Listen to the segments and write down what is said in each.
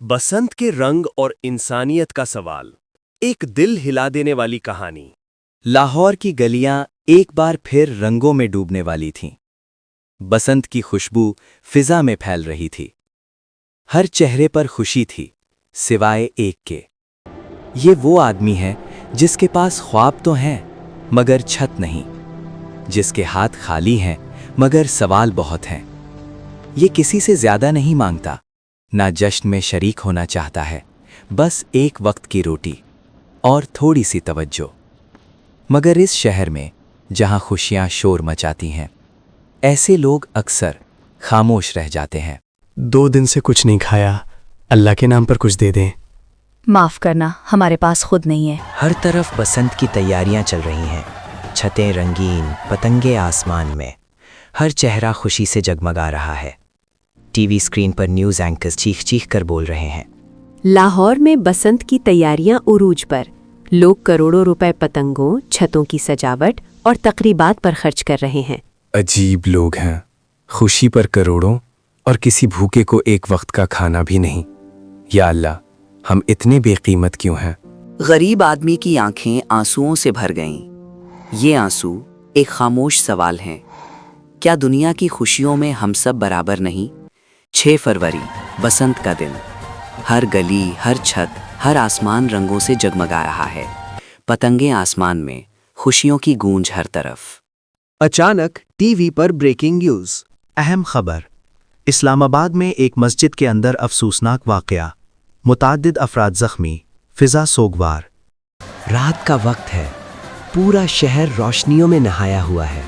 बसंत के रंग और इंसानियत का सवाल, एक दिल हिला देने वाली कहानी। लाहौर की गलियां एक बार फिर रंगों में डूबने वाली थीं। बसंत की खुशबू फिजा में फैल रही थी। हर चेहरे पर खुशी थी, सिवाय एक के। ये वो आदमी है जिसके पास ख्वाब तो हैं, मगर छत नहीं, जिसके हाथ खाली हैं, मगर सवाल बहुत हैं। ये किसी से ज्यादा नहीं मांगता, ना जश्न में शरीक होना चाहता है, बस एक वक्त की रोटी और थोड़ी सी तवज्जो। मगर इस शहर में जहां खुशियां शोर मचाती हैं, ऐसे लोग अक्सर खामोश रह जाते हैं। 2 दिन से कुछ नहीं खाया, अल्लाह के नाम पर कुछ दे दें। माफ़ करना, हमारे पास खुद नहीं है। हर तरफ बसंत की तैयारियां चल रही हैं। छतें रंगीन, पतंगे आसमान में, हर चेहरा खुशी से जगमगा रहा है। टीवी स्क्रीन पर न्यूज़ एंकर्स चीख चीख कर बोल रहे हैं। लाहौर में बसंत की तैयारियां उरूज पर। लोग करोड़ों रुपए पतंगों, छतों की सजावट और तकरीबात पर खर्च कर रहे हैं। अजीब लोग हैं, खुशी पर करोड़ों और किसी भूखे को एक वक्त का खाना भी नहीं। या अल्लाह, हम इतने बेकीमत क्यों हैं? गरीब आदमी की आंखें आंसुओं से भर गईं। ये आंसू एक खामोश सवाल हैं। क्या दुनिया की खुशियों में हम सब बराबर नहीं? 6 फरवरी, बसंत का दिन। हर गली, हर छत, हर आसमान रंगों से जगमगा रहा है। पतंगे आसमान में, खुशियों की गूंज हर तरफ। अचानक टीवी पर ब्रेकिंग न्यूज़। अहम खबर। इस्लामाबाद में एक मस्जिद के अंदर अफसोसनाक वाक़या। मुताद्दिद अफराद ज़ख्मी, फिजा सोगवार। रात का वक्त है, पूरा शहर रोशनियों में नहाया हुआ है।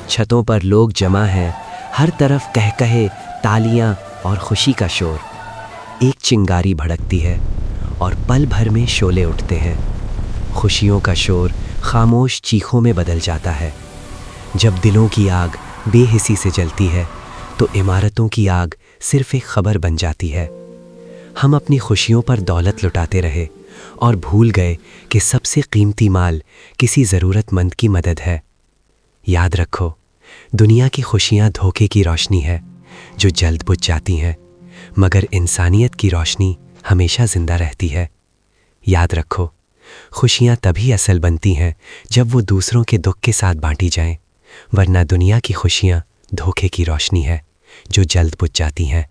छतों पर लोग जमा हैं, हर तरफ कहकहे, तालियां और खुशी का शोर। एक चिंगारी भड़कती है और पल भर में शोले उठते हैं। खुशियों का शोर खामोश चीखों में बदल जाता है। जब दिलों की आग बेहिसी से जलती है, तो इमारतों की आग सिर्फ एक खबर बन जाती है। हम अपनी खुशियों पर दौलत लुटाते रहे और भूल गए कि सबसे कीमती माल किसी ज़रूरतमंद की मदद है। याद रखो, दुनिया की खुशियाँ धोखे की रोशनी है जो जल्द बुझ जाती हैं, मगर इंसानियत की रोशनी हमेशा जिंदा रहती है। याद रखो, खुशियाँ तभी असल बनती हैं जब वो दूसरों के दुख के साथ बांटी जाएं, वरना दुनिया की खुशियाँ धोखे की रोशनी है जो जल्द बुझ जाती हैं।